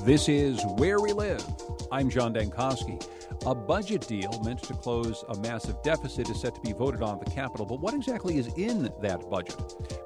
This is Where We Live. I'm John Dankosky. A budget deal meant to close a massive deficit is set to be voted on at the Capitol, but what exactly is in that budget?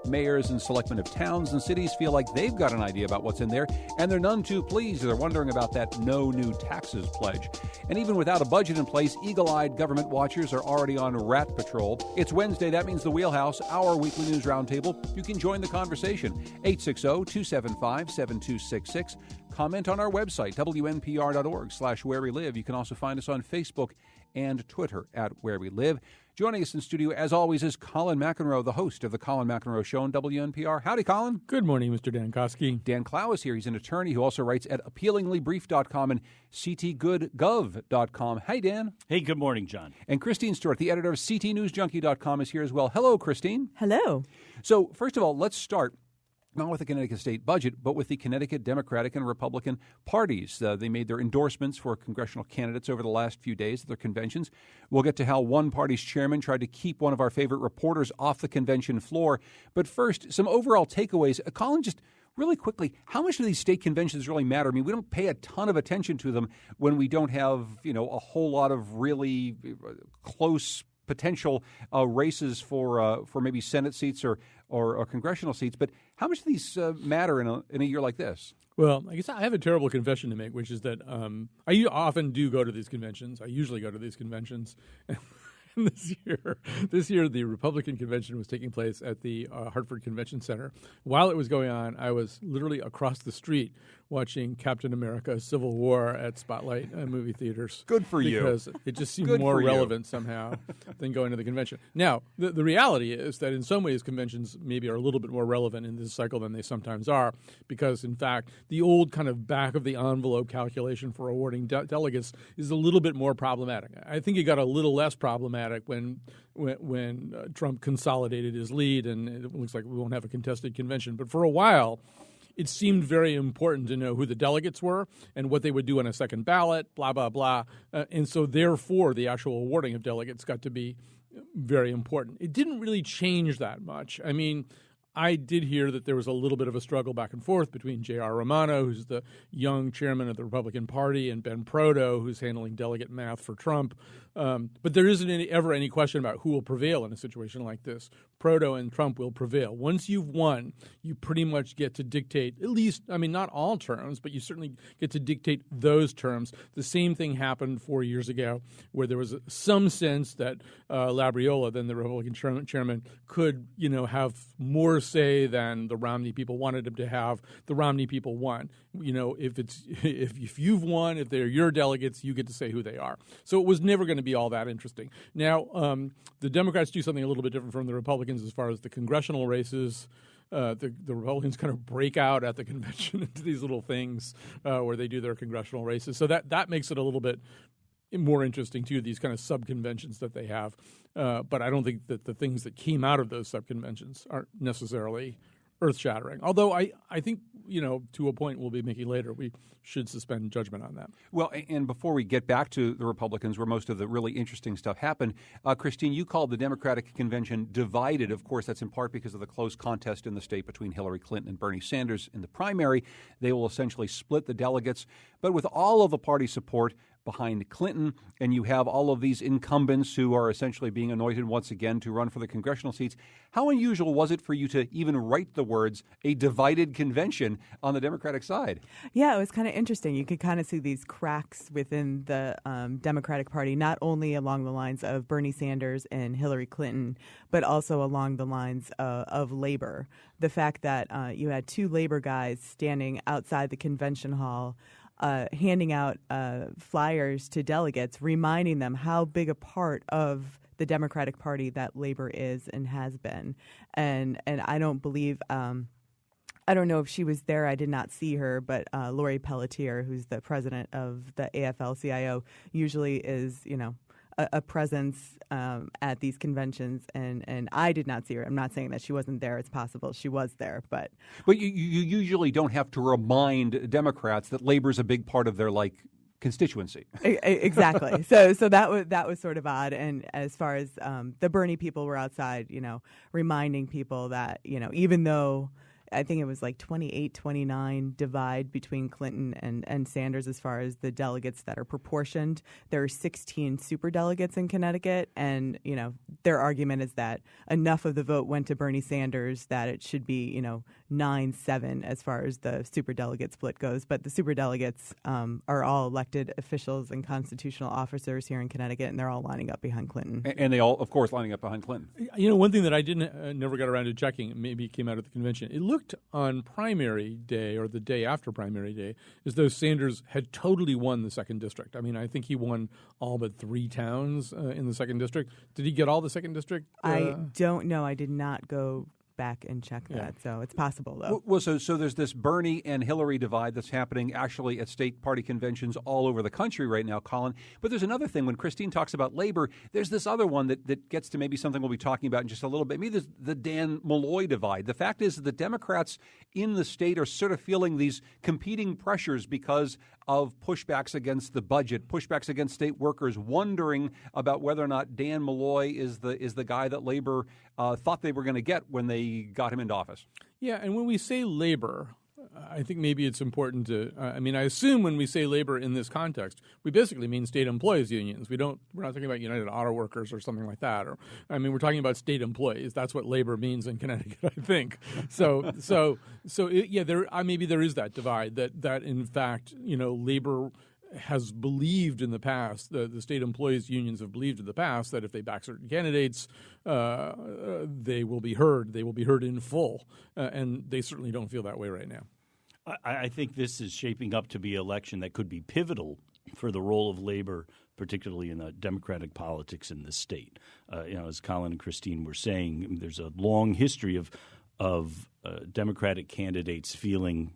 Mayors and selectmen of towns and cities feel like they've got an idea about what's in there, and they're none too pleased. They're wondering about that no new taxes pledge. And even without a budget in place, eagle-eyed government watchers are already on rat patrol. It's Wednesday. That means the Wheelhouse, our weekly news roundtable. You can join the conversation. 860-275-7266. Comment on our website, wnpr.org/where we live. You can also find us on Facebook and Twitter at Where We Live. Joining us in studio, as always, is Colin McEnroe, the host of The Colin McEnroe Show on WNPR. Howdy, Colin. Good morning, Mr. Dankosky. Dan Clow is here. He's an attorney who also writes at appealinglybrief.com and ctgoodgov.com. Hey, Dan. Hey, good morning, John. And Christine Stewart, the editor of ctnewsjunkie.com, is here as well. Hello, Christine. Hello. So, first of all, let's start not with the Connecticut state budget, but with the Connecticut Democratic and Republican parties. They made their endorsements for congressional candidates over the last few days at their conventions. We'll get to how one party's chairman tried to keep one of our favorite reporters off the convention floor. But first, some overall takeaways. Colin, just really quickly, how much do these state conventions really matter? I mean, we don't pay a ton of attention to them when we don't have, a whole lot of really close potential races for maybe Senate seats or congressional seats. But how much do these matter in a year like this? Well, I guess I have a terrible confession to make, which is that I often do go to these conventions. I usually go to these conventions. And this year, the Republican convention was taking place at the Hartford Convention Center. While it was going on, I was literally across the street watching Captain America: Civil War at Spotlight movie theaters. Good for you. Because it just seemed more relevant somehow than going to the convention. Now, the reality is that in some ways conventions maybe are a little bit more relevant in this cycle than they sometimes are, because, in fact, the old kind of back-of-the-envelope calculation for awarding delegates is a little bit more problematic. I think it got a little less problematic when Trump consolidated his lead, and it looks like we won't have a contested convention. But for a while, it seemed very important to know who the delegates were and what they would do on a second ballot, blah, blah, blah. And so, therefore, the actual awarding of delegates got to be very important. It didn't really change that much. I mean, I did hear that there was a little bit of a struggle back and forth between J.R. Romano, who's the young chairman of the Republican Party, and Ben Proto, who's handling delegate math for Trump. But there isn't ever any question about who will prevail in a situation like this. Proto and Trump will prevail. Once you've won, you pretty much get to dictate, at least, I mean, not all terms, but you certainly get to dictate those terms. The same thing happened 4 years ago, where there was some sense that Labriola, then the Republican chairman, could, have more say than the Romney people wanted him to have. The Romney people won. If you've won, if they're your delegates, you get to say who they are. So it was never going to be all that interesting. Now, the Democrats do something a little bit different from the Republicans as far as the congressional races. The Republicans kind of break out at the convention into these little things where they do their congressional races. So that makes it a little bit more interesting, too, these kind of sub-conventions that they have. But I don't think that the things that came out of those sub-conventions aren't necessarily earth-shattering. Although I think, to a point we'll be making later, we should suspend judgment on that. Well, and before we get back to the Republicans, where most of the really interesting stuff happened, Christine, you called the Democratic Convention divided. Of course, that's in part because of the close contest in the state between Hillary Clinton and Bernie Sanders in the primary. They will essentially split the delegates. But with all of the party support behind Clinton, and you have all of these incumbents who are essentially being anointed once again to run for the congressional seats, how unusual was it for you to even write the words, a divided convention, on the Democratic side? Yeah, it was kind of interesting. You could kind of see these cracks within the Democratic Party, not only along the lines of Bernie Sanders and Hillary Clinton, but also along the lines of labor. The fact that you had two labor guys standing outside the convention hall handing out flyers to delegates, reminding them how big a part of the Democratic Party that labor is and has been. And I don't believe I don't know if she was there. I did not see her, but Lori Pelletier, who's the president of the AFL-CIO, usually is, a presence at these conventions, and I did not see her. I'm not saying that she wasn't there. It's possible she was there, but you usually don't have to remind Democrats that labor's a big part of their constituency. Exactly. So that was sort of odd. And as far as the Bernie people were outside, reminding people that even though I think it was like 28-29 divide between Clinton and Sanders as far as the delegates that are proportioned. There are 16 superdelegates in Connecticut, and their argument is that enough of the vote went to Bernie Sanders that it should be 9-7 as far as the superdelegate split goes. But the superdelegates are all elected officials and constitutional officers here in Connecticut, and they're all lining up behind Clinton. And they all, of course, lining up behind Clinton. One thing that I never got around to checking, maybe it came out at the convention, it looked on primary day or the day after primary day as though Sanders had totally won the 2nd district. I mean, I think he won all but 3 towns in the 2nd district. Did he get all the 2nd district? I don't know. I did not go back and check that, so it's possible, though. Well, so there's this Bernie and Hillary divide that's happening actually at state party conventions all over the country right now, Colin. But there's another thing. When Christine talks about labor, there's this other one that gets to maybe something we'll be talking about in just a little bit. Maybe the Dan Malloy divide. The fact is that the Democrats in the state are sort of feeling these competing pressures because of pushbacks against the budget, pushbacks against state workers, wondering about whether or not Dan Malloy is the guy that labor thought they were going to get when they got him into office. Yeah, and when we say labor, I think maybe it's important to I assume when we say labor in this context, we basically mean state employees unions. We're not talking about United Auto Workers or something like that. We're talking about state employees. That's what labor means in Connecticut, I think. Maybe there is that divide that in fact, labor has believed in the past, the state employees unions have believed in the past that if they back certain candidates, they will be heard. They will be heard in full. And they certainly don't feel that way right now. I think this is shaping up to be an election that could be pivotal for the role of labor, particularly in the Democratic politics in the state. As Colin and Christine were saying, there's a long history of Democratic candidates feeling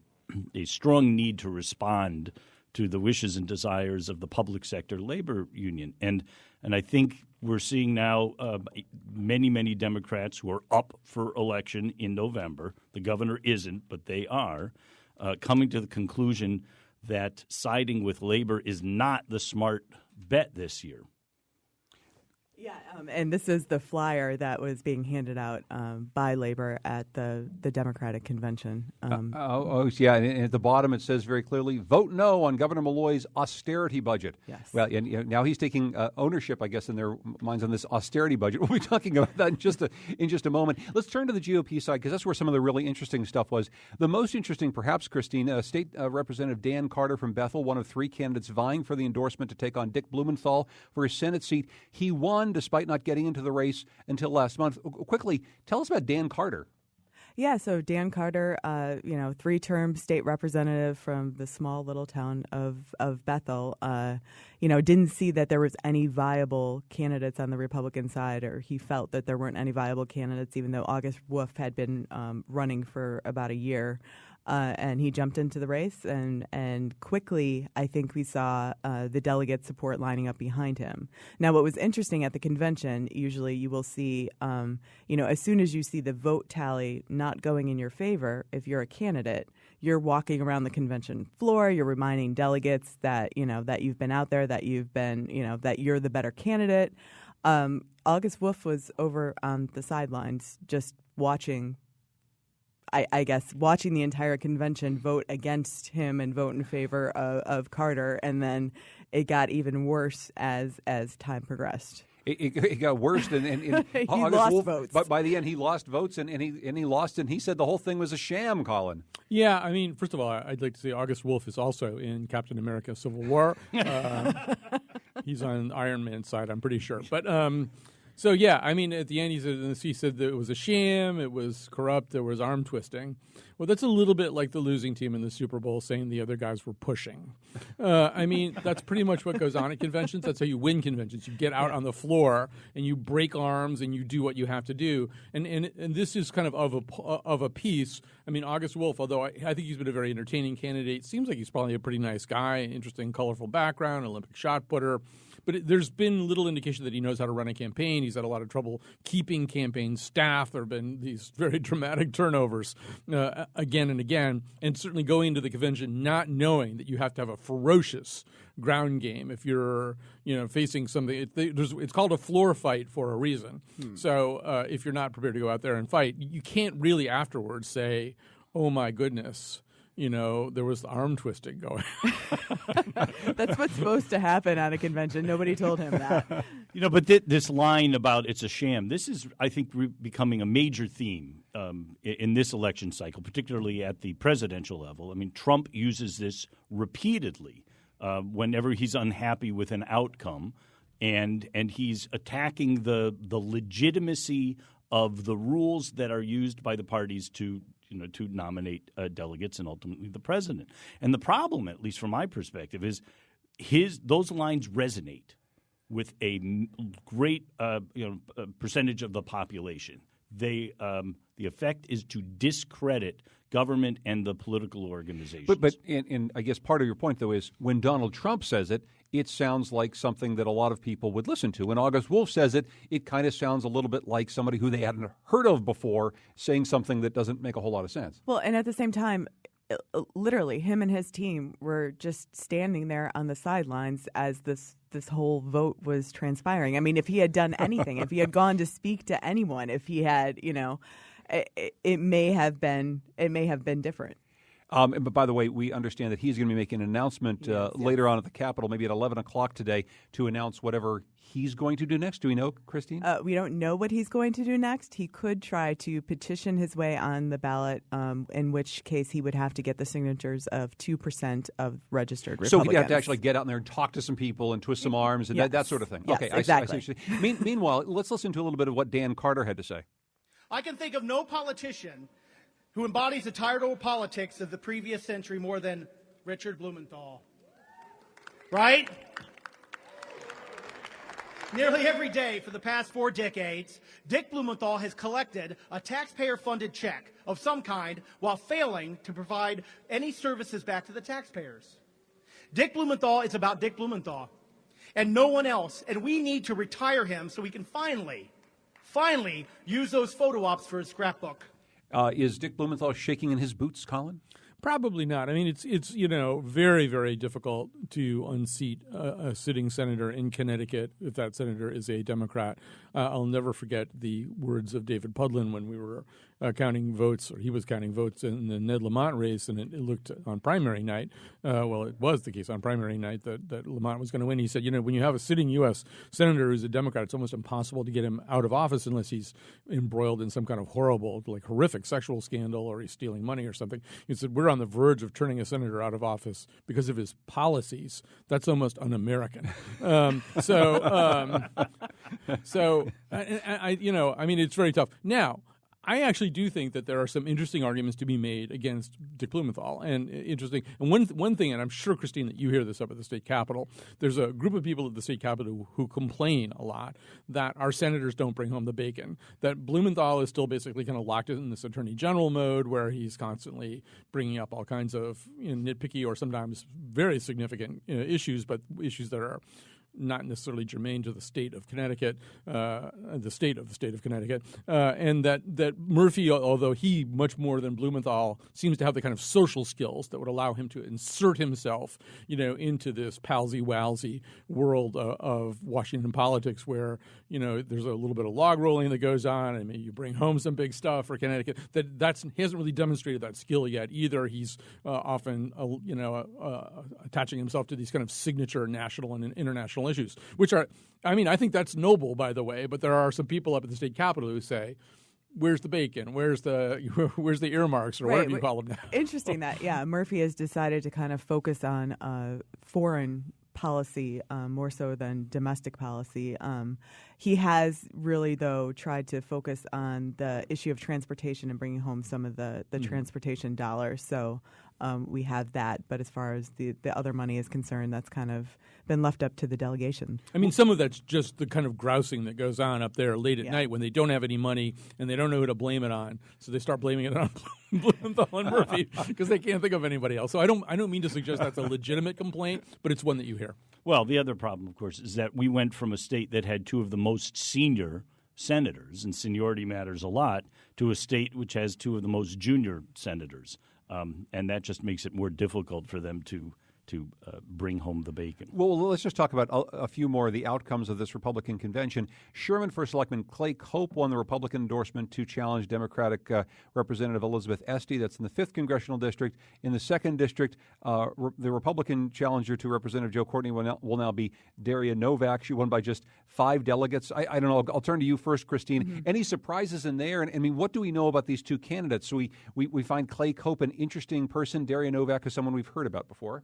a strong need to respond to the wishes and desires of the public sector labor union. And I think we're seeing now many, many Democrats who are up for election in November. The governor isn't, but they are, coming to the conclusion that siding with labor is not the smart bet this year. Yeah, and this is the flyer that was being handed out by labor at the Democratic convention. Yeah, and at the bottom it says very clearly, vote no on Governor Malloy's austerity budget. Yes. Well, and now he's taking ownership, I guess, in their minds on this austerity budget. We'll be talking about that in just a moment. Let's turn to the GOP side, because that's where some of the really interesting stuff was. The most interesting, perhaps, Christine, State Representative Dan Carter from Bethel, one of 3 candidates vying for the endorsement to take on Dick Blumenthal for his Senate seat. He won despite not getting into the race until last month. Quickly, tell us about Dan Carter. Yeah, so Dan Carter, 3-term state representative from the small little town of Bethel, didn't see that there was any viable candidates on the Republican side, or he felt that there weren't any viable candidates, even though August Wolf had been running for about a year. And he jumped into the race, and quickly, I think we saw the delegate support lining up behind him. Now, what was interesting at the convention, usually you will see, as soon as you see the vote tally not going in your favor, if you're a candidate, you're walking around the convention floor, you're reminding delegates that, that you've been out there, that you've been, that you're the better candidate. August Wolf was over on the sidelines just watching, I guess, watching the entire convention vote against him and vote in favor of Carter, and then it got even worse as time progressed. It got worse, and he lost Wolf, votes. But by the end, he lost votes, and he lost, and he said the whole thing was a sham, Colin. Yeah, first of all, I'd like to say August Wolf is also in Captain America: Civil War. He's on Iron Man's side, I'm pretty sure, but. So, yeah, at the end he said that it was a sham, it was corrupt, there was arm twisting. Well, that's a little bit like the losing team in the Super Bowl saying the other guys were pushing. That's pretty much what goes on at conventions. That's how you win conventions. You get out on the floor and you break arms and you do what you have to do. And this is kind of a piece. August Wolf, although I think he's been a very entertaining candidate, seems like he's probably a pretty nice guy, interesting, colorful background, Olympic shot putter. But there's been little indication that he knows how to run a campaign. He's had a lot of trouble keeping campaign staff. There have been these very dramatic turnovers again and again. And certainly going into the convention not knowing that you have to have a ferocious ground game if you're facing something. It's called a floor fight for a reason. So if you're not prepared to go out there and fight, you can't really afterwards say, oh my goodness, there was arm twisting going. That's what's supposed to happen at a convention. Nobody told him that. But this line about it's a sham, this is, I think, becoming a major theme in this election cycle, particularly at the presidential level. I mean, Trump uses this repeatedly whenever he's unhappy with an outcome, and he's attacking the legitimacy of the rules that are used by the parties to nominate delegates and ultimately the president. And the problem, at least from my perspective, is those lines resonate with a great percentage of the population. The effect is to discredit government and the political organizations. But I guess part of your point, though, is when Donald Trump says it, it sounds like something that a lot of people would listen to. When August Wolf says it, it kind of sounds a little bit like somebody who they hadn't heard of before saying something that doesn't make a whole lot of sense. Well, and at the same time, literally, him and his team were just standing there on the sidelines as this whole vote was transpiring. I mean, if he had done anything, if he had gone to speak to anyone, if he had, it may have been different. But by the way, we understand that he's going to be making an announcement later on at the Capitol, maybe at 11 o'clock today, to announce whatever he's going to do next. Do we know, Christine? We don't know what he's going to do next. He could try to petition his way on the ballot, in which case he would have to get the signatures of 2% of registered Republicans. So he'd have to actually get out in there and talk to some people and twist some arms and that sort of thing. Yes, okay, exactly. I see. Meanwhile, let's listen to a little bit of what Dan Carter had to say. I can think of no politician who embodies the tired old politics of the previous century more than Richard Blumenthal. Right? Nearly every day for the past 4 decades, Dick Blumenthal has collected a taxpayer-funded check of some kind while failing to provide any services back to the taxpayers. Dick Blumenthal is about Dick Blumenthal and no one else, and we need to retire him so we can finally use those photo ops for his scrapbook. Is Dick Blumenthal shaking in his boots, Colin? Probably not. I mean, it's very, very difficult to unseat a sitting senator in Connecticut if that senator is a Democrat. I'll never forget the words of David Pudlin when we were counting votes, or he was counting votes in the Ned Lamont race, and it looked on primary night. It was the case on primary night that Lamont was going to win. He said, when you have a sitting U.S. senator who's a Democrat, it's almost impossible to get him out of office unless he's embroiled in some kind of horrific sexual scandal or he's stealing money or something. He said, we're on the verge of turning a senator out of office because of his policies. That's almost un-American. It's very tough. Now, I actually do think that there are some interesting arguments to be made against Dick Blumenthal. And one thing, and I'm sure, Christine, that you hear this up at the state capitol, there's a group of people at the state capitol who complain a lot that our senators don't bring home the bacon, that Blumenthal is still basically kind of locked in this attorney general mode where he's constantly bringing up all kinds of nitpicky or sometimes very significant issues, but issues that are not necessarily germane to the state of Connecticut, the state of Connecticut, and that Murphy, although he much more than Blumenthal seems to have the kind of social skills that would allow him to insert himself, into this palsy-walsy world of Washington politics, where there's a little bit of log rolling that goes on, and maybe you bring home some big stuff for Connecticut. He hasn't really demonstrated that skill yet either. He's often attaching himself to these kind of signature national and international issues, which are, I think that's noble, by the way, but there are some people up at the state capitol who say, where's the bacon? Where's the earmarks, or whatever you call them now? Interesting that, Murphy has decided to kind of focus on foreign policy more so than domestic policy. He has really, though, tried to focus on the issue of transportation and bringing home some of the transportation dollars. So we have that. But as far as the other money is concerned, that's kind of been left up to the delegation. I mean, some of that's just the kind of grousing that goes on up there late at night when they don't have any money and they don't know who to blame it on. So they start blaming it on Blumenthal and Murphy because they can't think of anybody else. So I don't mean to suggest that's a legitimate complaint, but it's one that you hear. Well, the other problem, of course, is that we went from a state that had two of the most senior senators, and seniority matters a lot, to a state which has two of the most junior senators. And that just makes it more difficult for them to to bring home the bacon. Well, let's just talk about a few more of the outcomes of this Republican convention. Sherman First Selectman Clay Cope won the Republican endorsement to challenge Democratic Representative Elizabeth Esty. That's in the 5th Congressional District. In the 2nd District, the Republican challenger to Representative Joe Courtney will now be Daria Novak. She won by just 5 delegates. I don't know. I'll turn to you first, Christine. Mm-hmm. Any surprises in there? And I mean, what do we know about these two candidates? So we find Clay Cope an interesting person. Daria Novak is someone we've heard about before.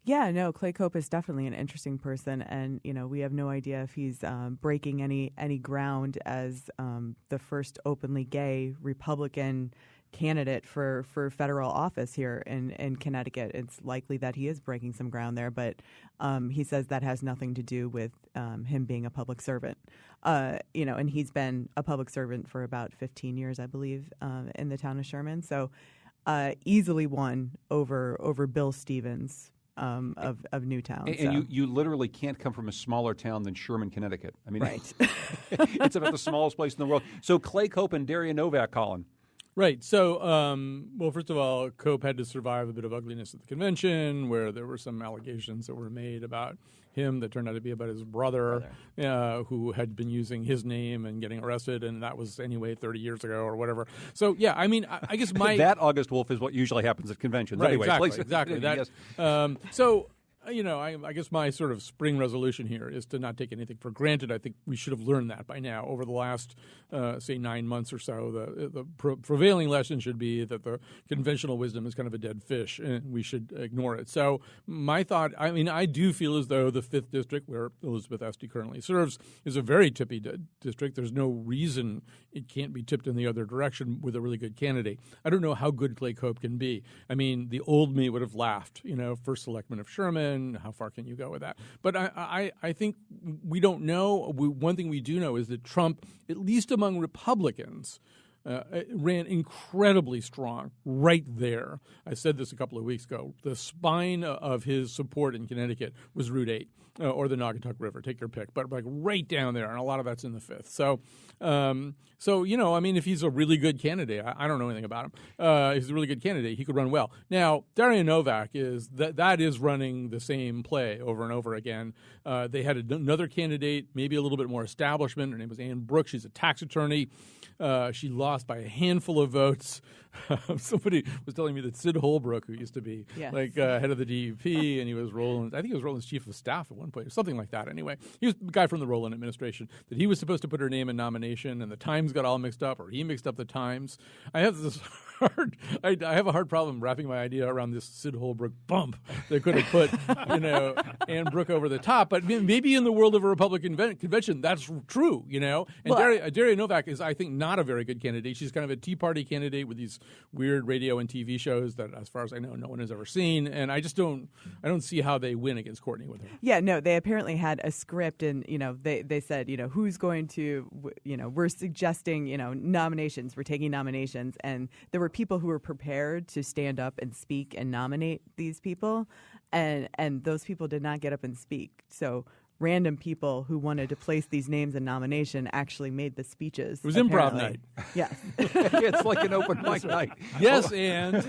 Yeah, no, Clay Cope is definitely an interesting person, and we have no idea if he's breaking any ground as the first openly gay Republican candidate for federal office here in Connecticut. It's likely that he is breaking some ground there, but he says that has nothing to do with him being a public servant. And he's been a public servant for about 15 years, I believe, in the town of Sherman. So easily won over Bill Stevens of Newtown. And you literally can't come from a smaller town than Sherman, Connecticut. I mean, right. It's about the smallest place in the world. So Clay Cope and Daria Novak, Colin. Right. So, well, first of all, Cope had to survive a bit of ugliness at the convention where there were some allegations that were made about him that turned out to be about his brother. Who had been using his name and getting arrested, and that was anyway 30 years ago or whatever. So, yeah, I mean, I guess that August Wolf is what usually happens at conventions. Right, anyway, exactly. That, yes. So, I guess my sort of spring resolution here is to not take anything for granted. I think we should have learned that by now. Over the last, say, 9 months or so, the prevailing lesson should be that the conventional wisdom is kind of a dead fish, and we should ignore it. So my thought, I do feel as though the 5th District, where Elizabeth Esty currently serves, is a very tippy district. There's no reason it can't be tipped in the other direction with a really good candidate. I don't know how good Clay Cope can be. I mean, the old me would have laughed, first selectman of Sherman. How far can you go with that? But I think we don't know. One thing we do know is that Trump, at least among Republicans, ran incredibly strong right there. I said this a couple of weeks ago. The spine of his support in Connecticut was Route 8 or the Naugatuck River. Take your pick. But like right down there, and a lot of that's in the 5th. So if he's a really good candidate, I don't know anything about him. He's a really good candidate. He could run well. Now, Daria Novak that is running the same play over and over again. They had another candidate, maybe a little bit more establishment. Her name was Ann Brooks. She's a tax attorney. She lost by a handful of votes. Somebody was telling me that Sid Holbrook, who used to be head of the DUP, and he was Rowland's chief of staff at one point, or something like that. Anyway, he was the guy from the Rowland administration. That he was supposed to put her name in nomination, and the Times got all mixed up, or he mixed up the Times. I have a hard problem wrapping my idea around this Sid Holbrook bump that could have put Ann Brooke over the top. But maybe in the world of a Republican convention, that's true. And Daria Novak is, I think, not a very good candidate. She's kind of a Tea Party candidate with these weird radio and TV shows that, as far as I know, no one has ever seen. And I don't see how they win against Courtney with her. Yeah, no, they apparently had a script, and they said who's going to we're suggesting nominations, we're taking nominations, and there were people who were prepared to stand up and speak and nominate these people, and those people did not get up and speak. So random people who wanted to place these names in nomination actually made the speeches. It was apparently. Improv night. Yes. It's like an open mic night. Yes, and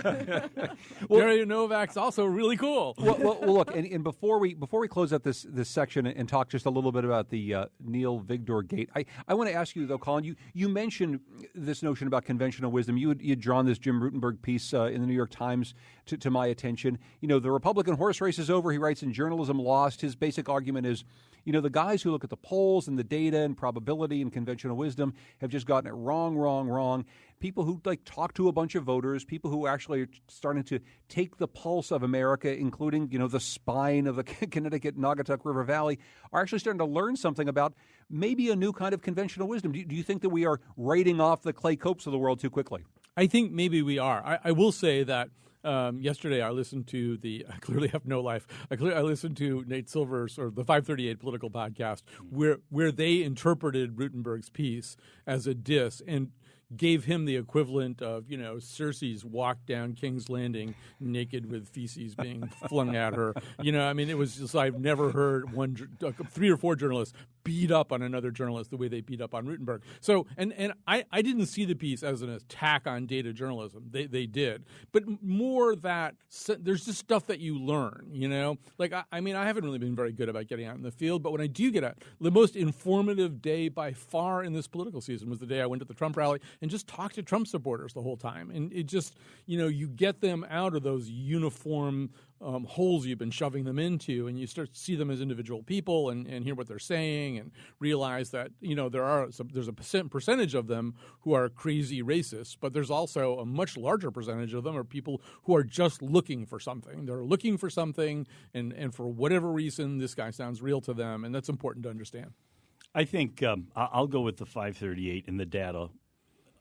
Daria Novak's also really cool. Well, look, and before we close out this section and talk just a little bit about the Neil Vigdor gate, I want to ask you, though, Colin, you mentioned this notion about conventional wisdom. You had drawn this Jim Rutenberg piece in the New York Times to my attention. The Republican horse race is over. He writes, in Journalism Lost, his basic argument is, the guys who look at the polls and the data and probability and conventional wisdom have just gotten it wrong. People who talk to a bunch of voters, people who actually are starting to take the pulse of America, including, the spine of the Connecticut Naugatuck River Valley, are actually starting to learn something about maybe a new kind of conventional wisdom. Do you think that we are writing off the Clay Copes of the world too quickly? I think maybe we are. I will say that yesterday I listened to I Clearly Have No Life. I listened to Nate Silver's, or the 538 Political Podcast, where they interpreted Rutenberg's piece as a diss. And gave him the equivalent of, Cersei's walk down King's Landing naked with feces being flung at her. It was just, I've never heard 3 or 4 journalists beat up on another journalist the way they beat up on Rutenberg. So, and I didn't see the piece as an attack on data journalism. They did. But more that there's just stuff that you learn, Like, I haven't really been very good about getting out in the field, but when I do get out, the most informative day by far in this political season was the day I went to the Trump rally and just talked to Trump supporters the whole time. And it just, you get them out of those uniform holes you've been shoving them into, and you start to see them as individual people and hear what they're saying and realize that, there's a percentage of them who are crazy racists, but there's also a much larger percentage of them are people who are just looking for something. They're looking for something, and for whatever reason, this guy sounds real to them, and that's important to understand. I think I'll go with the 538 and the data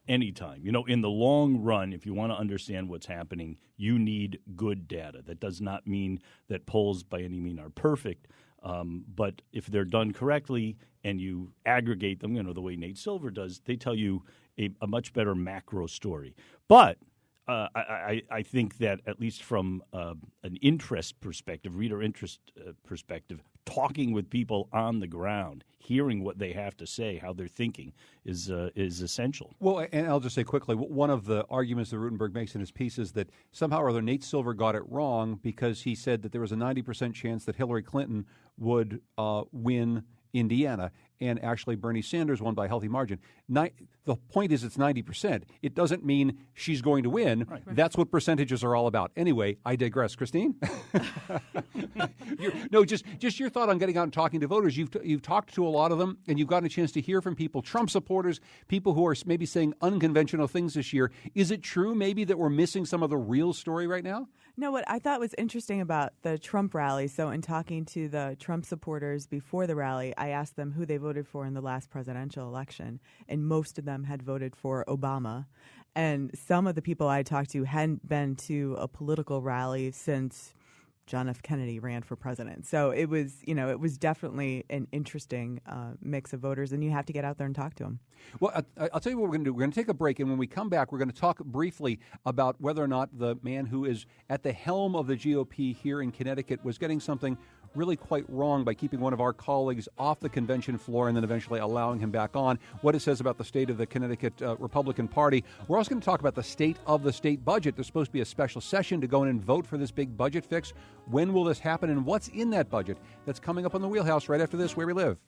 anytime. In the long run, if you want to understand what's happening, you need good data. That does not mean that polls by any means are perfect, but if they're done correctly and you aggregate them, the way Nate Silver does, they tell you a much better macro story. But I think that at least from an interest perspective, reader interest perspective, talking with people on the ground, hearing what they have to say, how they're thinking, is essential. Well, and I'll just say quickly, one of the arguments that Rutenberg makes in his piece is that somehow or other Nate Silver got it wrong because he said that there was a 90% chance that Hillary Clinton would win Indiana, and actually Bernie Sanders won by a healthy margin. The point is it's 90%. It doesn't mean she's going to win. Right. That's what percentages are all about. Anyway, I digress. Christine? Just your thought on getting out and talking to voters. You've talked to a lot of them, and you've gotten a chance to hear from people, Trump supporters, people who are maybe saying unconventional things this year. Is it true maybe that we're missing some of the real story right now? No, what I thought was interesting about the Trump rally, so in talking to the Trump supporters before the rally, I asked them who they voted for in the last presidential election, and most of them had voted for Obama. And some of the people I talked to hadn't been to a political rally since John F. Kennedy ran for president. So it was definitely an interesting mix of voters, and you have to get out there and talk to them. Well, I'll tell you what we're going to do. We're going to take a break, and when we come back, we're going to talk briefly about whether or not the man who is at the helm of the GOP here in Connecticut was getting something really quite wrong by keeping one of our colleagues off the convention floor and then eventually allowing him back on, what it says about the state of the Connecticut Republican Party. We're also going to talk about the state of the state budget. There's supposed to be a special session to go in and vote for this big budget fix. When will this happen, and what's in that budget? That's coming up on the Wheelhouse right after this, Where We Live.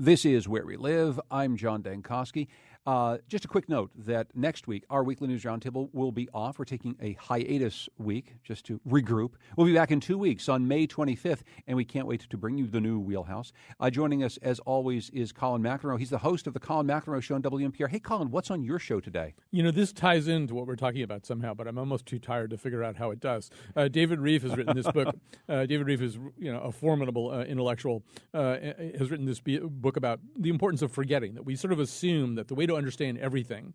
This is Where We Live. I'm John Dankosky. Just a quick note that next week, our Weekly News Roundtable will be off. We're taking a hiatus week just to regroup. We'll be back in 2 weeks on May 25th, and we can't wait to bring you the new Wheelhouse. Joining us, as always, is Colin McEnroe. He's the host of the Colin McEnroe Show on WNPR. Hey, Colin, what's on your show today? This ties into what we're talking about somehow, but I'm almost too tired to figure out how it does. David Reif has written this book. David Reif is a formidable intellectual, has written this book about the importance of forgetting, that we sort of assume that the way to understand everything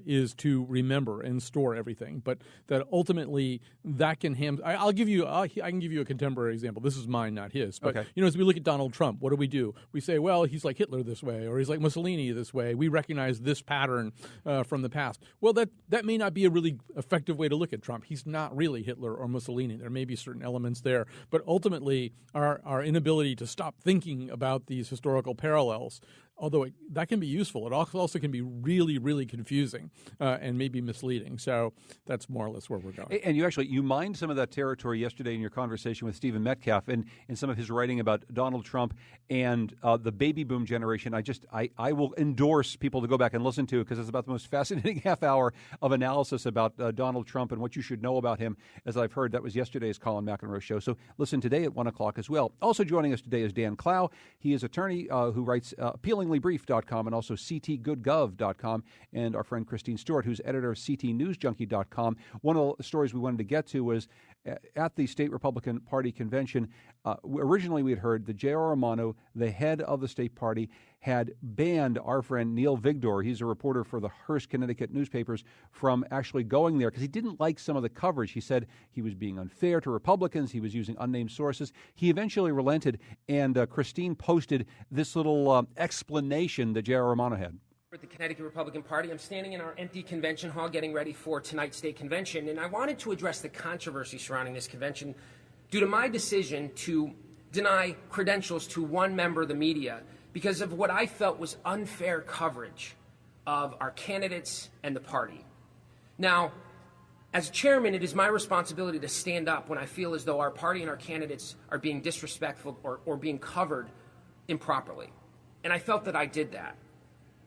is to remember and store everything, but that ultimately that can I can give you a contemporary example. This is mine, not his. But okay. As we look at Donald Trump, what do? We say, well, he's like Hitler this way, or he's like Mussolini this way. We recognize this pattern from the past. Well, that may not be a really effective way to look at Trump. He's not really Hitler or Mussolini. There may be certain elements there, but ultimately our inability to stop thinking about these historical parallels, although that can be useful, it also can be really, really confusing and maybe misleading. So that's more or less where we're going. And you mined some of that territory yesterday in your conversation with Stephen Metcalf and in some of his writing about Donald Trump and the baby boom generation. I will endorse people to go back and listen to, because it's about the most fascinating half hour of analysis about Donald Trump and what you should know about him. As I've heard, that was yesterday's Colin McEnroe show. So listen today at 1 o'clock as well. Also joining us today is Dan Clow. He is attorney who writes appealinglybrief.com and also ctgoodgov.com, and our friend Christine Stewart, who's editor of ctnewsjunkie.com. One of the stories we wanted to get to was at the state Republican Party convention, originally we had heard that J.R. Romano, the head of the state party, had banned our friend Neil Vigdor, he's a reporter for the Hearst, Connecticut newspapers, from actually going there because he didn't like some of the coverage. He said he was being unfair to Republicans. He was using unnamed sources. He eventually relented, and Christine posted this little explanation that J.R. Romano had. At the Connecticut Republican Party, I'm standing in our empty convention hall getting ready for tonight's state convention, and I wanted to address the controversy surrounding this convention due to my decision to deny credentials to one member of the media because of what I felt was unfair coverage of our candidates and the party. Now, as chairman, it is my responsibility to stand up when I feel as though our party and our candidates are being disrespectful or being covered improperly. And I felt that I did that.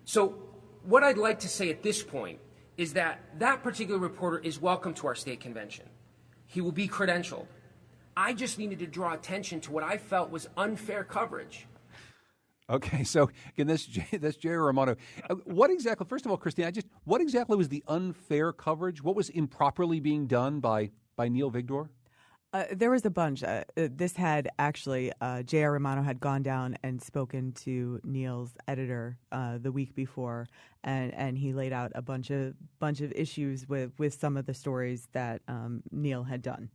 So what I'd like to say at this point is that that particular reporter is welcome to our state convention. He will be credentialed. I just needed to draw attention to what I felt was unfair coverage. Okay, so again, that's J.R. Romano. What exactly, first of all, Christine, what exactly was the unfair coverage? What was improperly being done by Neil Vigdor? There was a bunch. This had actually, J.R. Romano had gone down and spoken to Neil's editor the week before, and he laid out a bunch of issues with some of the stories that Neil had done.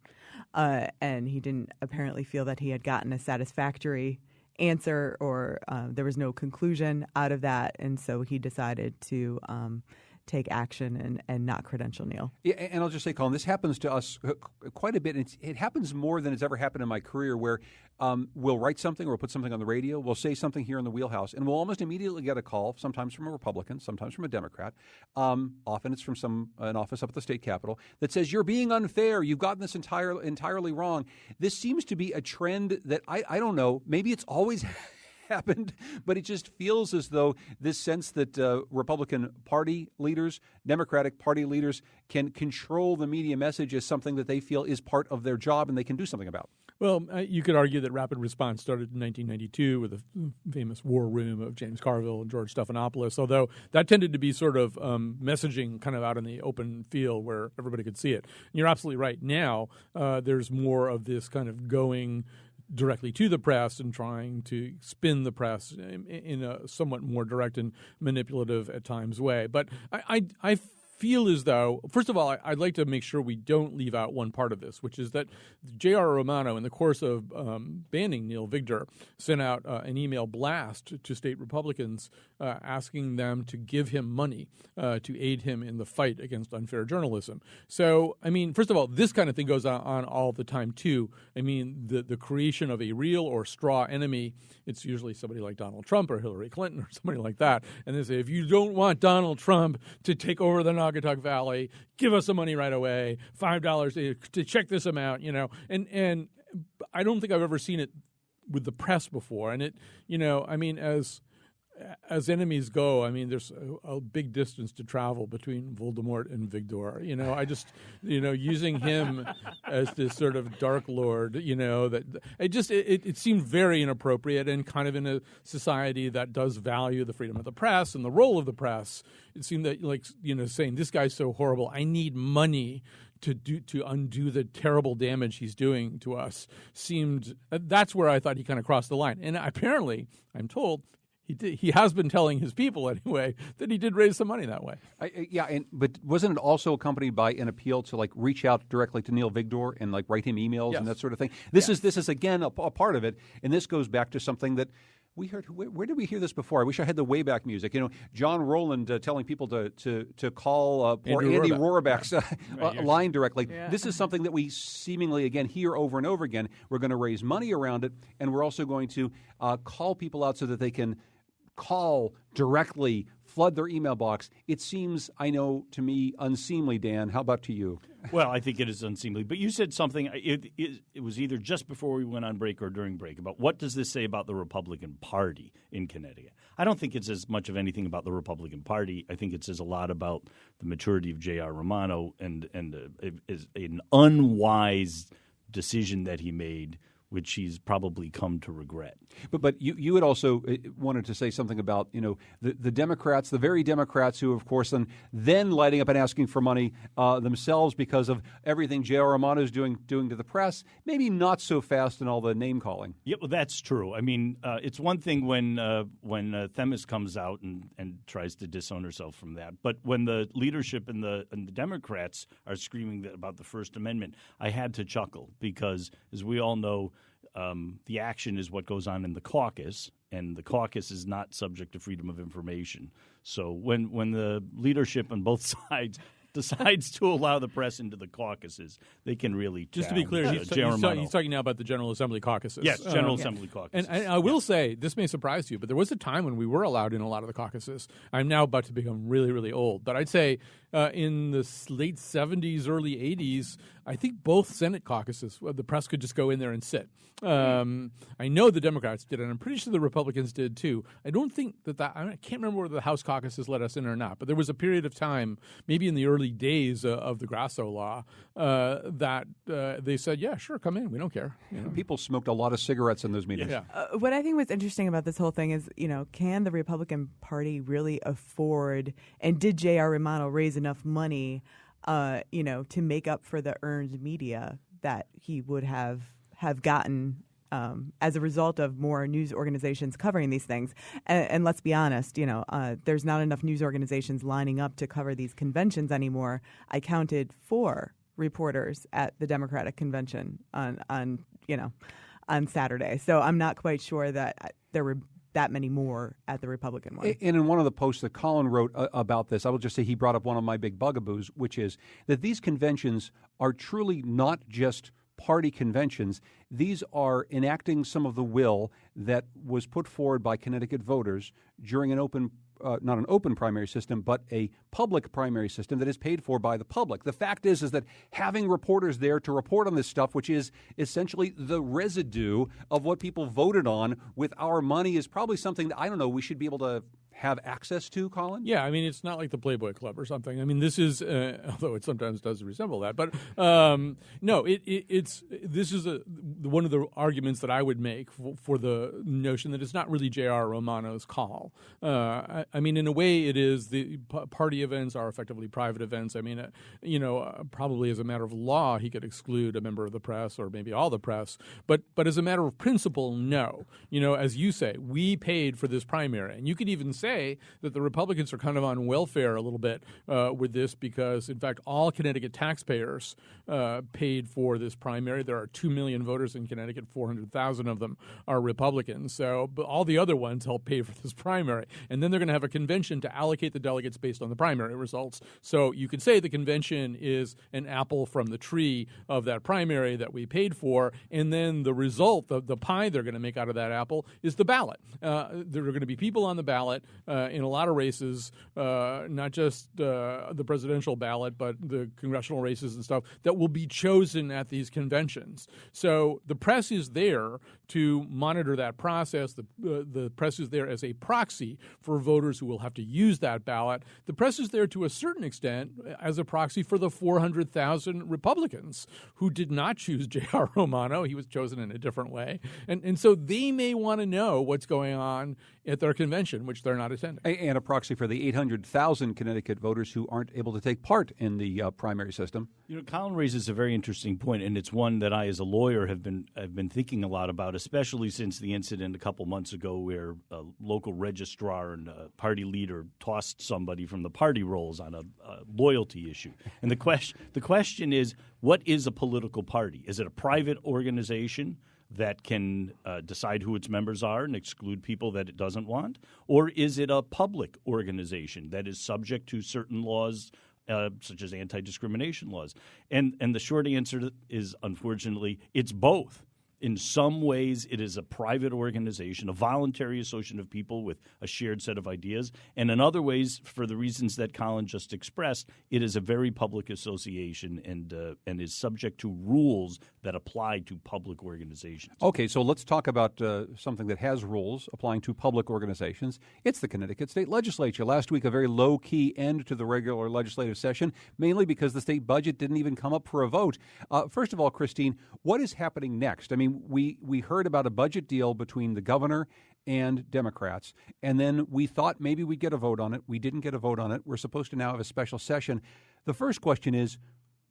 And he didn't apparently feel that he had gotten a satisfactory answer or there was no conclusion out of that, and so he decided to take action and not credential Neil. Yeah, and I'll just say, Colin, this happens to us quite a bit. It happens more than it's ever happened in my career where we'll write something or we'll put something on the radio, we'll say something here in the Wheelhouse, and we'll almost immediately get a call, sometimes from a Republican, sometimes from a Democrat. Often it's from an office up at the state capitol that says, you're being unfair, you've gotten this entirely wrong. This seems to be a trend that I don't know, maybe it's always happened, but it just feels as though this sense that Republican Party leaders, Democratic Party leaders can control the media message is something that they feel is part of their job and they can do something about. Well, you could argue that rapid response started in 1992 with the famous war room of James Carville and George Stephanopoulos, although that tended to be sort of messaging kind of out in the open field where everybody could see it. And you're absolutely right. Now there's more of this kind of going directly to the press and trying to spin the press in a somewhat more direct and manipulative at times way. But I feel as though, first of all, I'd like to make sure we don't leave out one part of this, which is that J.R. Romano, in the course of banning Neil Vigdor, sent out an email blast to state Republicans asking them to give him money to aid him in the fight against unfair journalism. So, I mean, first of all, this kind of thing goes on all the time, too. I mean, the creation of a real or straw enemy, it's usually somebody like Donald Trump or Hillary Clinton or somebody like that. And they say, if you don't want Donald Trump to take over the Naugatuck Valley, give us the money right away, $5 to check this amount, you know. And I don't think I've ever seen it with the press before. And it, you know, I mean, as enemies go, I mean, there's a big distance to travel between Voldemort and Vigdor. You know, I just, you know, using him as this sort of dark lord, you know, that it seemed very inappropriate and kind of in a society that does value the freedom of the press and the role of the press. It seemed that, like, you know, saying this guy's so horrible, I need money to undo the terrible damage he's doing to us seemed, that's where I thought he kind of crossed the line. And apparently, I'm told, he has been telling his people anyway that he did raise some money that way. But wasn't it also accompanied by an appeal to like reach out directly to Neil Vigdor and like write him emails and that sort of thing? This is again a part of it, and this goes back to something that we heard. Where did we hear this before? I wish I had the way back music. You know, John Rowland telling people to call poor Andy Rohraback's line directly. Yeah. This is something that we seemingly again hear over and over again. We're going to raise money around it, and we're also going to call people out so that they can call directly, flood their email box. It seems, I know, to me, unseemly, Dan. How about to you? Well, I think it is unseemly. But you said something, it was either just before we went on break or during break, about what does this say about the Republican Party in Connecticut? I don't think it's as much of anything about the Republican Party. I think it says a lot about the maturity of J.R. Romano and an unwise decision that he made which he's probably come to regret. But you had also wanted to say something about, the Democrats, the very Democrats who, of course, then lighting up and asking for money themselves because of everything J.R. Romano is doing to the press, maybe not so fast in all the name-calling. Yeah, well, that's true. I mean, it's one thing when Themis comes out and tries to disown herself from that. But when the leadership and the Democrats are screaming about the First Amendment, I had to chuckle because, as we all know, the action is what goes on in the caucus, and the caucus is not subject to freedom of information. So when the leadership on both sides decides to allow the press into the caucuses, they can really just to be clear, he's talking now about the General Assembly caucuses. Yes, General Assembly caucuses. And I will say, this may surprise you, but there was a time when we were allowed in a lot of the caucuses. I'm now about to become really, really old, but I'd say in the late 70s, early 80s, I think both Senate caucuses, the press could just go in there and sit. I know the Democrats did, and I'm pretty sure the Republicans did too. I don't think I can't remember whether the House caucuses let us in or not, but there was a period of time, maybe in the early days of the Grasso law, that they said, yeah, sure, come in. We don't care. People smoked a lot of cigarettes in those meetings. Yeah. What I think was interesting about this whole thing is, can the Republican Party really afford, and did J.R. Romano raise enough money, to make up for the earned media that he would have gotten as a result of more news organizations covering these things. And let's be honest, there's not enough news organizations lining up to cover these conventions anymore. I counted 4 reporters at the Democratic convention on Saturday. So I'm not quite sure that there were that many more at the Republican one. And in one of the posts that Colin wrote about this, I will just say he brought up one of my big bugaboos, which is that these conventions are truly not just party conventions. These are enacting some of the will that was put forward by Connecticut voters during an open not an open primary system, but a public primary system that is paid for by the public. The fact is that having reporters there to report on this stuff, which is essentially the residue of what people voted on with our money, is probably something that, I don't know, we should be able to have access to, Colin? Yeah, I mean, it's not like the Playboy Club or something. I mean, this is, although it sometimes does resemble that, but no, this is one of the arguments that I would make for the notion that it's not really J.R. Romano's call. I mean, in a way, it is. The party events are effectively private events. I mean, probably as a matter of law, he could exclude a member of the press or maybe all the press, but as a matter of principle, no. As you say, we paid for this primary, and you could even say that the Republicans are kind of on welfare a little bit with this because, in fact, all Connecticut taxpayers paid for this primary. There are 2 million voters in Connecticut. 400,000 of them are Republicans. So but all the other ones help pay for this primary. And then they're going to have a convention to allocate the delegates based on the primary results. So you could say the convention is an apple from the tree of that primary that we paid for. And then the result, the pie they're going to make out of that apple, is the ballot. There are going to be people on the ballot in a lot of races, not just the presidential ballot, but the congressional races and stuff, that will be chosen at these conventions. So the press is there to monitor that process. The press is there as a proxy for voters who will have to use that ballot. The press is there to a certain extent as a proxy for the 400,000 Republicans who did not choose J.R. Romano. He was chosen in a different way. And so they may want to know what's going on at their convention, which they're not attending. And a proxy for the 800,000 Connecticut voters who aren't able to take part in the primary system. Colin raises a very interesting point, and it's one that I, as a lawyer, have been thinking a lot about, especially since the incident a couple months ago where a local registrar and a party leader tossed somebody from the party rolls on a loyalty issue. And the question is, what is a political party? Is it a private organization that can decide who its members are and exclude people that it doesn't want? Or is it a public organization that is subject to certain laws, such as anti-discrimination laws? And the short answer is, unfortunately, it's both. In some ways, it is a private organization, a voluntary association of people with a shared set of ideas. And in other ways, for the reasons that Colin just expressed, it is a very public association and is subject to rules that apply to public organizations. Okay, so let's talk about something that has rules applying to public organizations. It's the Connecticut State Legislature. Last week, a very low-key end to the regular legislative session, mainly because the state budget didn't even come up for a vote. First of all, Christine, what is happening next? I mean, mean, we heard about a budget deal between the governor and Democrats, and then we thought maybe we'd get a vote on it. We didn't get a vote on it. We're supposed to now have a special session. The first question is,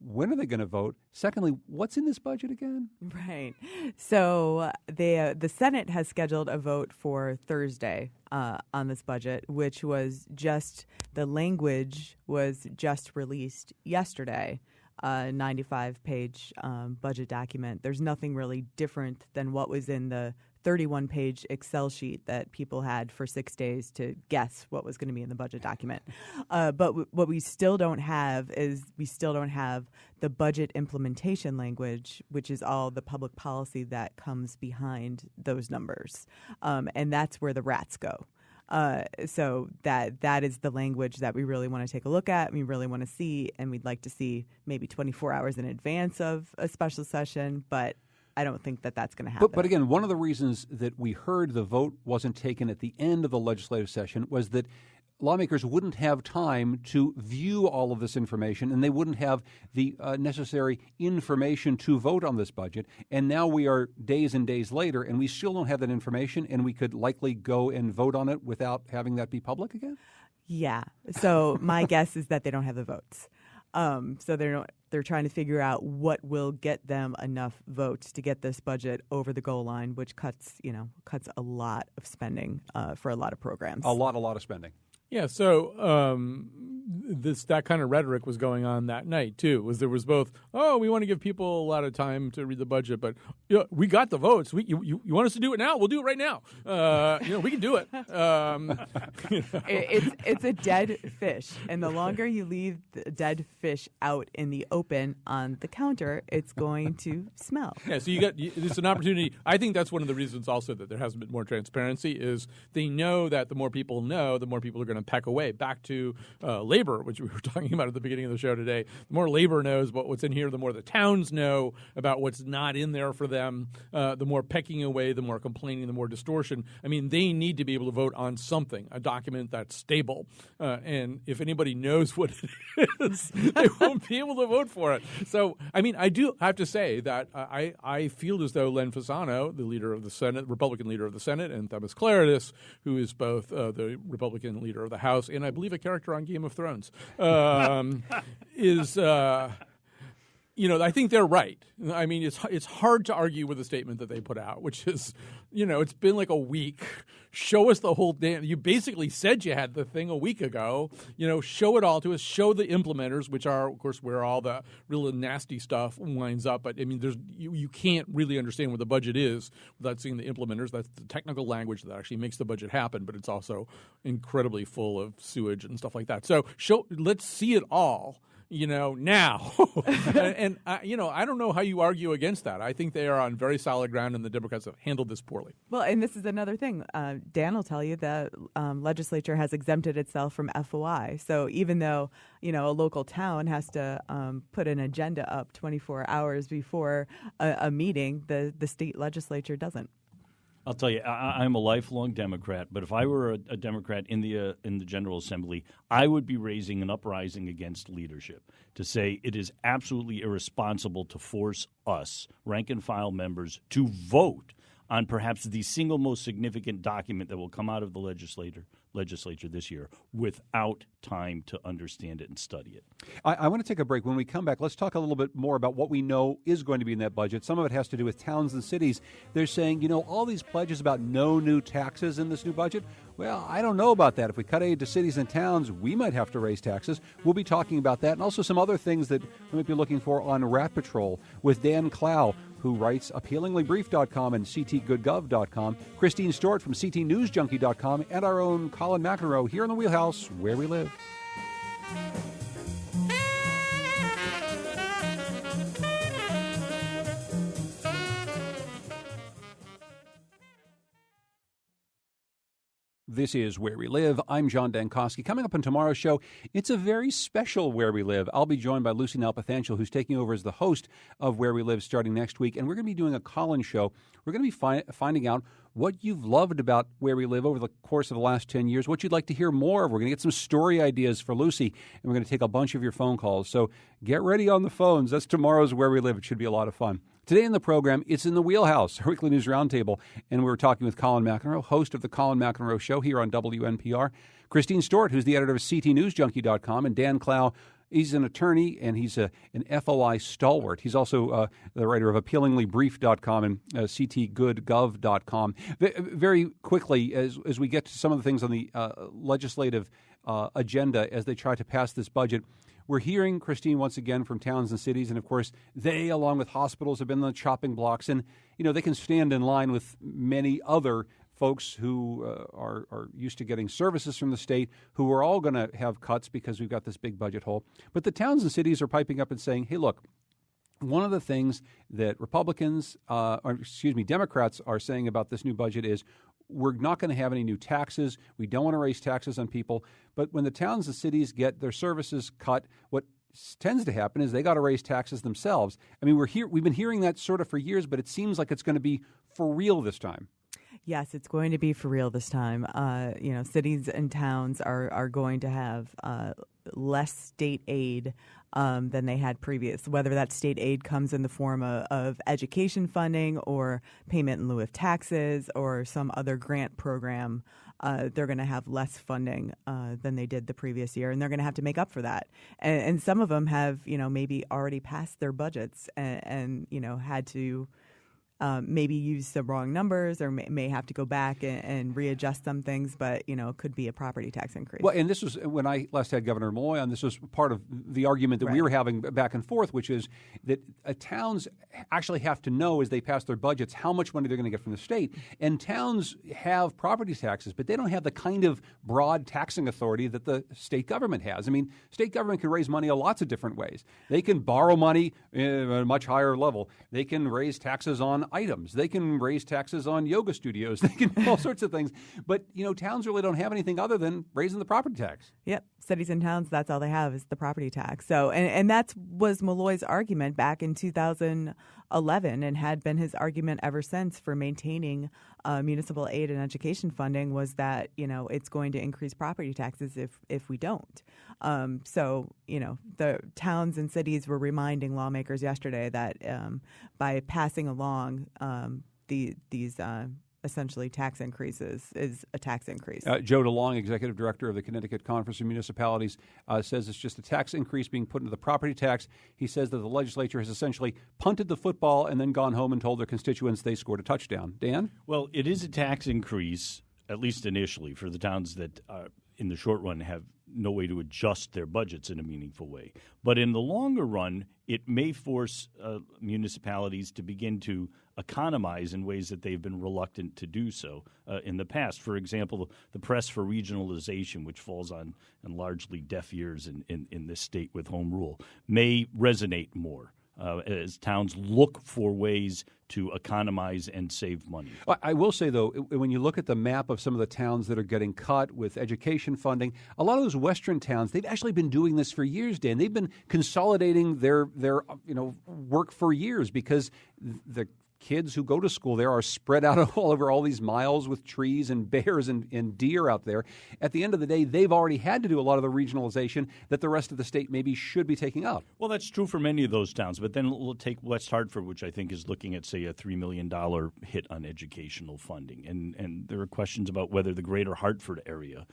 when are they going to vote? Secondly, what's in this budget again? Right. So the Senate has scheduled a vote for Thursday on this budget, which was the language was just released yesterday. 95-page budget document. There's nothing really different than what was in the 31-page Excel sheet that people had for 6 days to guess what was going to be in the budget document. But what we still don't have is the budget implementation language, which is all the public policy that comes behind those numbers. And that's where the rats go. So that is the language that we really want to take a look at, we really want to see, and we'd like to see maybe 24 hours in advance of a special session, but I don't think that that's going to happen. But again, one of the reasons that we heard the vote wasn't taken at the end of the legislative session was that lawmakers wouldn't have time to view all of this information, and they wouldn't have the necessary information to vote on this budget. And now we are days and days later, and we still don't have that information, and we could likely go and vote on it without having that be public again? Yeah. So my guess is that they don't have the votes. So they're trying to figure out what will get them enough votes to get this budget over the goal line, which cuts a lot of spending for a lot of programs. A lot of spending. Yeah, so that kind of rhetoric was going on that night too. There was both, we want to give people a lot of time to read the budget, but we got the votes. You want us to do it now? We'll do it right now. We can do it. It's a dead fish, and the longer you leave the dead fish out in the open on the counter, it's going to smell. Yeah, so it's an opportunity. I think that's one of the reasons also that there hasn't been more transparency is they know that the more people know, the more people are going to peck away. Back to labor, which we were talking about at the beginning of the show today. The more labor knows about what's in here, the more the towns know about what's not in there for them. The more pecking away, the more complaining, the more distortion. I mean, they need to be able to vote on something, a document that's stable. And if anybody knows what it is, they won't be able to vote for it. So, I mean, I do have to say that I feel as though Len Fasano, the leader of the Senate, Republican leader of the Senate, and Thomas Claridis, who is both the Republican leader of the House and I believe a character on Game of Thrones, I think they're right. I mean, it's hard to argue with the statement that they put out, which is, it's been like a week. Show us the whole damn. You basically said you had the thing a week ago. Show it all to us. Show the implementers, which are, of course, where all the really nasty stuff winds up. But I mean, you can't really understand what the budget is without seeing the implementers. That's the technical language that actually makes the budget happen. But it's also incredibly full of sewage and stuff like that. So let's see it all. Now. and I don't know how you argue against that. I think they are on very solid ground, and the Democrats have handled this poorly. Well, and this is another thing. Dan will tell you that legislature has exempted itself from FOI. So even though, a local town has to put an agenda up 24 hours before a meeting, the state legislature doesn't. I'll tell you, I'm a lifelong Democrat, but if I were a Democrat in the General Assembly, I would be raising an uprising against leadership to say it is absolutely irresponsible to force us, rank-and-file members, to vote on perhaps the single most significant document that will come out of the legislature this year without time to understand it and study it. I want to take a break. When we come back, let's talk a little bit more about what we know is going to be in that budget. Some of it has to do with towns and cities. They're saying, all these pledges about no new taxes in this new budget. Well, I don't know about that. If we cut aid to cities and towns, we might have to raise taxes. We'll be talking about that and also some other things that we might be looking for on Rat Patrol with Dan Clow, who writes appealinglybrief.com and ctgoodgov.com, Christine Stewart from ctnewsjunkie.com, and our own Colin McEnroe here in the Wheelhouse, where we live. This is Where We Live. I'm John Dankosky. Coming up on tomorrow's show, it's a very special Where We Live. I'll be joined by Lucy Nalpathanchil, who's taking over as the host of Where We Live starting next week, and we're going to be doing a call-in show. We're going to be finding out what you've loved about Where We Live over the course of the last 10 years, what you'd like to hear more of. We're going to get some story ideas for Lucy, and we're going to take a bunch of your phone calls. So get ready on the phones. That's tomorrow's Where We Live. It should be a lot of fun. Today in the program, it's in the Wheelhouse, our weekly news roundtable, and we're talking with Colin McEnroe, host of the Colin McEnroe Show here on WNPR, Christine Stewart, who's the editor of CTNewsJunkie.com, and Dan Clow. He's an attorney, and he's an FOI stalwart. He's also the writer of AppealinglyBrief.com and CTGoodGov.com. Very quickly, as we get to some of the things on the legislative agenda as they try to pass this budget, we're hearing, Christine, once again from towns and cities, and of course they, along with hospitals, have been on the chopping blocks, and they can stand in line with many other folks who are used to getting services from the state, who are all going to have cuts because we've got this big budget hole. But the towns and cities are piping up and saying, hey, look, one of the things that Democrats are saying about this new budget is we're not going to have any new taxes. We don't want to raise taxes on people. But when the towns and cities get their services cut, what tends to happen is they got to raise taxes themselves. I mean, we've been hearing that sort of for years, but it seems like it's going to be for real this time. Yes, it's going to be for real this time. Cities and towns are going to have less state aid than they had previous, whether that state aid comes in the form of education funding or payment in lieu of taxes or some other grant program. They're going to have less funding than they did the previous year, and they're going to have to make up for that. And some of them have, maybe already passed their budgets and had to maybe use some wrong numbers or may have to go back and readjust some things, but, it could be a property tax increase. Well, and this was when I last had Governor Malloy on. This was part of the argument that we were having back and forth, which is that towns actually have to know as they pass their budgets how much money they're going to get from the state. And towns have property taxes, but they don't have the kind of broad taxing authority that the state government has. I mean, state government can raise money in lots of different ways. They can borrow money at a much higher level. They can raise taxes on items. They can raise taxes on yoga studios. They can do all sorts of things. But, towns really don't have anything other than raising the property tax. Yep. Cities and towns, that's all they have is the property tax. So, and that was Malloy's argument back in 2011 and had been his argument ever since for maintaining municipal aid and education funding was that, it's going to increase property taxes if we don't. The towns and cities were reminding lawmakers yesterday that by passing along these essentially tax increases is a tax increase. Joe DeLong, executive director of the Connecticut Conference of Municipalities, says it's just a tax increase being put into the property tax. He says that the legislature has essentially punted the football and then gone home and told their constituents they scored a touchdown. Dan? Well, it is a tax increase, at least initially, for the towns that in the short run have no way to adjust their budgets in a meaningful way. But in the longer run, it may force municipalities to begin to economize in ways that they've been reluctant to do so in the past. For example, the press for regionalization, which falls on largely deaf ears in this state with home rule, may resonate more as towns look for ways to economize and save money. I will say, though, when you look at the map of some of the towns that are getting cut with education funding, a lot of those western towns, they've actually been doing this for years, Dan. They've been consolidating their work for years because the kids who go to school there are spread out all over all these miles with trees and bears and deer out there. At the end of the day, they've already had to do a lot of the regionalization that the rest of the state maybe should be taking up. Well, that's true for many of those towns. But then we'll take West Hartford, which I think is looking at, say, a $3 million hit on educational funding. And there are questions about whether the greater Hartford area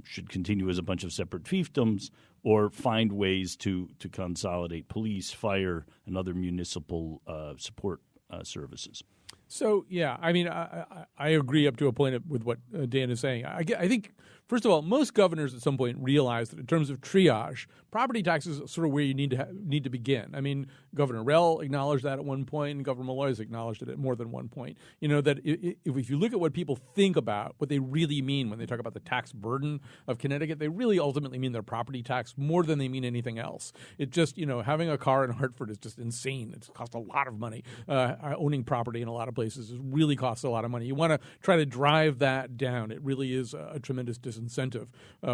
should continue as a bunch of separate fiefdoms or find ways to consolidate police, fire, and other municipal support services. So, yeah, I mean, I agree up to a point with what Dan is saying. I think, first of all, most governors at some point realize that in terms of triage, property taxes are sort of where you need to begin. I mean, Governor Rell acknowledged that at one point, and Governor Malloy has acknowledged it at more than one point. That if you look at what people think about, what they really mean when they talk about the tax burden of Connecticut, they really ultimately mean their property tax more than they mean anything else. It just, having a car in Hartford is just insane. It costs a lot of money. Owning property in a lot of places really costs a lot of money. You want to try to drive that down. It really is a tremendous disincentive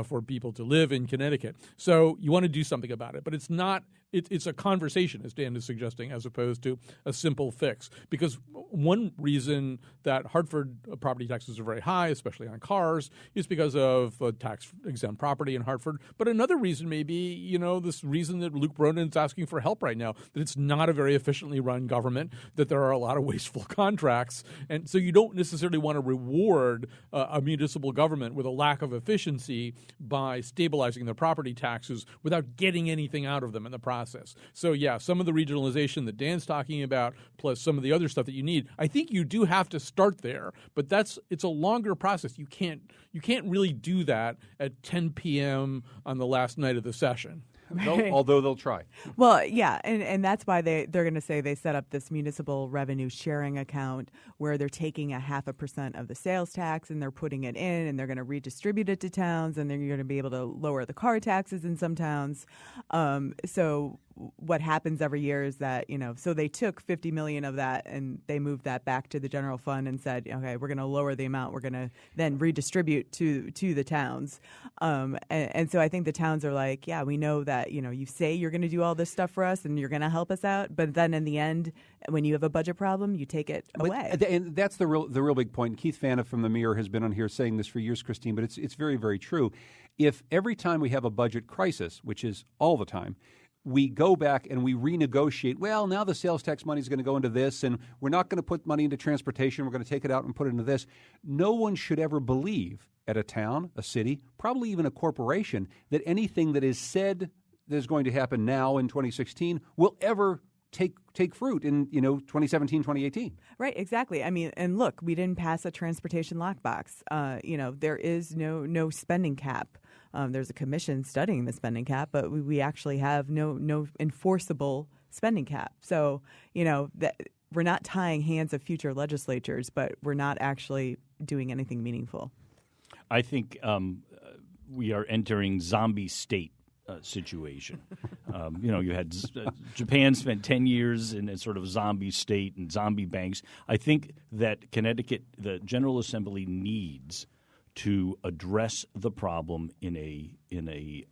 for people to live in Connecticut. So you want to do something about it, but it's not it's a conversation, as Dan is suggesting, as opposed to a simple fix. Because one reason that Hartford property taxes are very high, especially on cars, is because of tax-exempt property in Hartford. But another reason may be, this reason that Luke Broden is asking for help right now, that it's not a very efficiently run government, that there are a lot of wasteful contracts. And so you don't necessarily want to reward a municipal government with a lack of efficiency by stabilizing their property taxes without getting anything out of them in the process. So, yeah, some of the regionalization that Dan's talking about, plus some of the other stuff that you need, I think you do have to start there. But it's a longer process. You can't really do that at 10 p.m. on the last night of the session. Although they'll try. Well, yeah, and that's why they're going to say they set up this municipal revenue sharing account where they're taking 0.5% of the sales tax and they're putting it in and they're going to redistribute it to towns, and then you're going to be able to lower the car taxes in some towns. So what happens every year is that, so they took $50 million of that and they moved that back to the general fund and said, okay, we're going to lower the amount. We're going to then redistribute to the towns. And so I think the towns are like, yeah, we know that, you say you're going to do all this stuff for us and you're going to help us out. But then in the end, when you have a budget problem, you take it away. And that's the real big point. Keith Fana from the Mirror has been on here saying this for years, Christine, but it's very, very true. If every time we have a budget crisis, which is all the time, we go back and we renegotiate, well, now the sales tax money is going to go into this, and we're not going to put money into transportation. We're going to take it out and put it into this. No one should ever believe at a town, a city, probably even a corporation, that anything that is said that is going to happen now in 2016 will ever take fruit in 2017, 2018. Right, exactly. I mean, and look, we didn't pass a transportation lockbox. There is no spending cap. There's a commission studying the spending cap, but we actually have no enforceable spending cap. So, that we're not tying hands of future legislatures, but we're not actually doing anything meaningful. I think we are entering zombie state situation. You had Japan spent 10 years in a sort of zombie state and zombie banks. I think that Connecticut, the General Assembly, needs to address the problem in a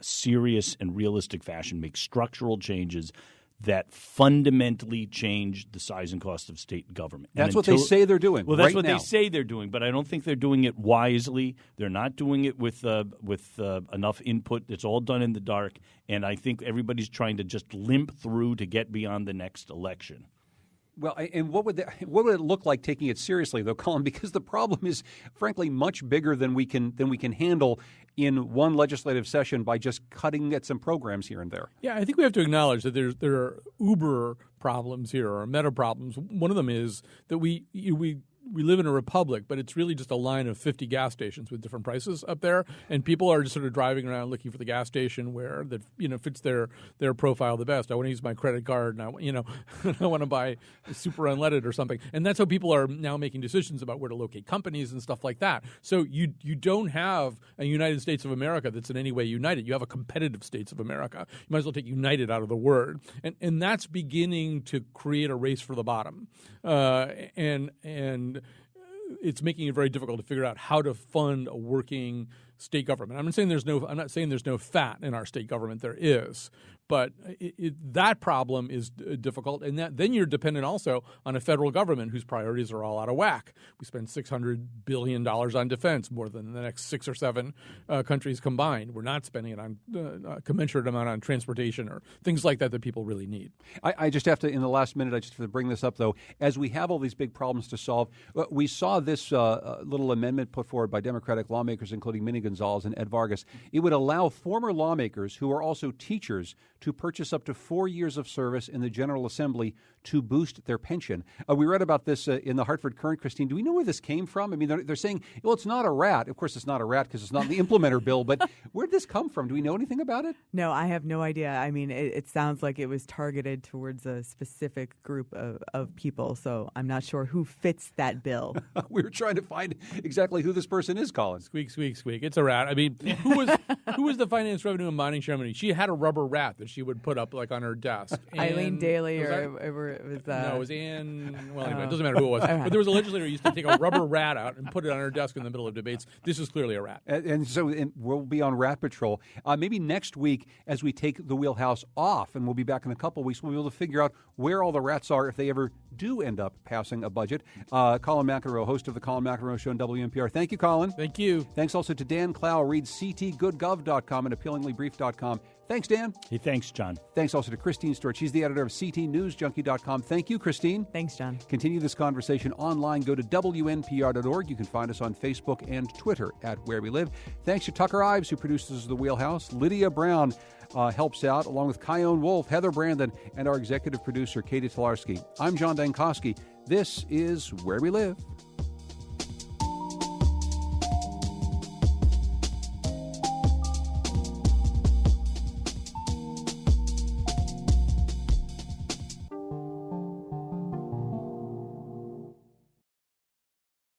serious and realistic fashion, make structural changes that fundamentally change the size and cost of state government. That's what they say they're doing. Well, that's right what now. they say they're doing, but I don't think they're doing it wisely. They're not doing it with enough input. It's all done in the dark, and I think everybody's trying to just limp through to get beyond the next election. Well, and what would it look like taking it seriously, though, Colin? Because the problem is, frankly, much bigger than we can handle in one legislative session by just cutting at some programs here and there. Yeah, I think we have to acknowledge that there are uber problems here, or meta problems. One of them is that we live in a republic, but it's really just a line of 50 gas stations with different prices up there, and people are just sort of driving around looking for the gas station where that fits their profile the best. I want to use my credit card, and I want to buy super unleaded or something, and that's how people are now making decisions about where to locate companies and stuff like that. So you don't have a United States of America that's in any way united. You have a competitive States of America. You might as well take united out of the word, and that's beginning to create a race for the bottom, and it's making it very difficult to figure out how to fund a working state government. I'm not saying there's no fat in our state government. There is, but that problem is difficult, and then you're dependent also on a federal government whose priorities are all out of whack. We spend $600 billion on defense, more than the next 6 or 7 countries combined. We're not spending it on a commensurate amount on transportation or things like that people really need. I just have to, in the last minute, I just have to bring this up, though. As we have all these big problems to solve, we saw this little amendment put forward by Democratic lawmakers, including Minnie Gonzalez and Ed Vargas. It would allow former lawmakers who are also teachers to purchase up to 4 years of service in the General Assembly to boost their pension. We read about this in the Hartford Current, Christine. Do we know where this came from? I mean, they're saying, well, it's not a rat. Of course, it's not a rat because it's not in the implementer bill, but where did this come from? Do we know anything about it? No, I have no idea. I mean, it sounds like it was targeted towards a specific group of people, so I'm not sure who fits that bill. We were trying to find exactly who this person is, Colin. Squeak, squeak, squeak. It's a rat. I mean, who was the Finance, Revenue, and Bonding Chairman? She had a rubber rat that she would put up like on her desk. Eileen Daly or it was. No, it was Ann. Well, anyway, it doesn't matter who it was. But there was a legislator who used to take a rubber rat out and put it on her desk in the middle of debates. This is clearly a rat. And so we'll be on Rat Patrol. Maybe next week, as we take the Wheelhouse off, and we'll be back in a couple of weeks, we'll be able to figure out where all the rats are if they ever do end up passing a budget. Colin McEnroe, host of the Colin McEnroe Show on WNPR. Thank you, Colin. Thank you. Thanks also to Dan Clow. Read ctgoodgov.com and appealinglybrief.com. Thanks, Dan. Hey, thanks, John. Thanks also to Christine Stewart. She's the editor of ctnewsjunkie.com. Thank you, Christine. Thanks, John. Continue this conversation online. Go to WNPR.org. You can find us on Facebook and Twitter at Where We Live. Thanks to Tucker Ives, who produces The Wheelhouse. Lydia Brown helps out, along with Kyone Wolf, Heather Brandon, and our executive producer, Katie Tolarski. I'm John Dankosky. This is Where We Live.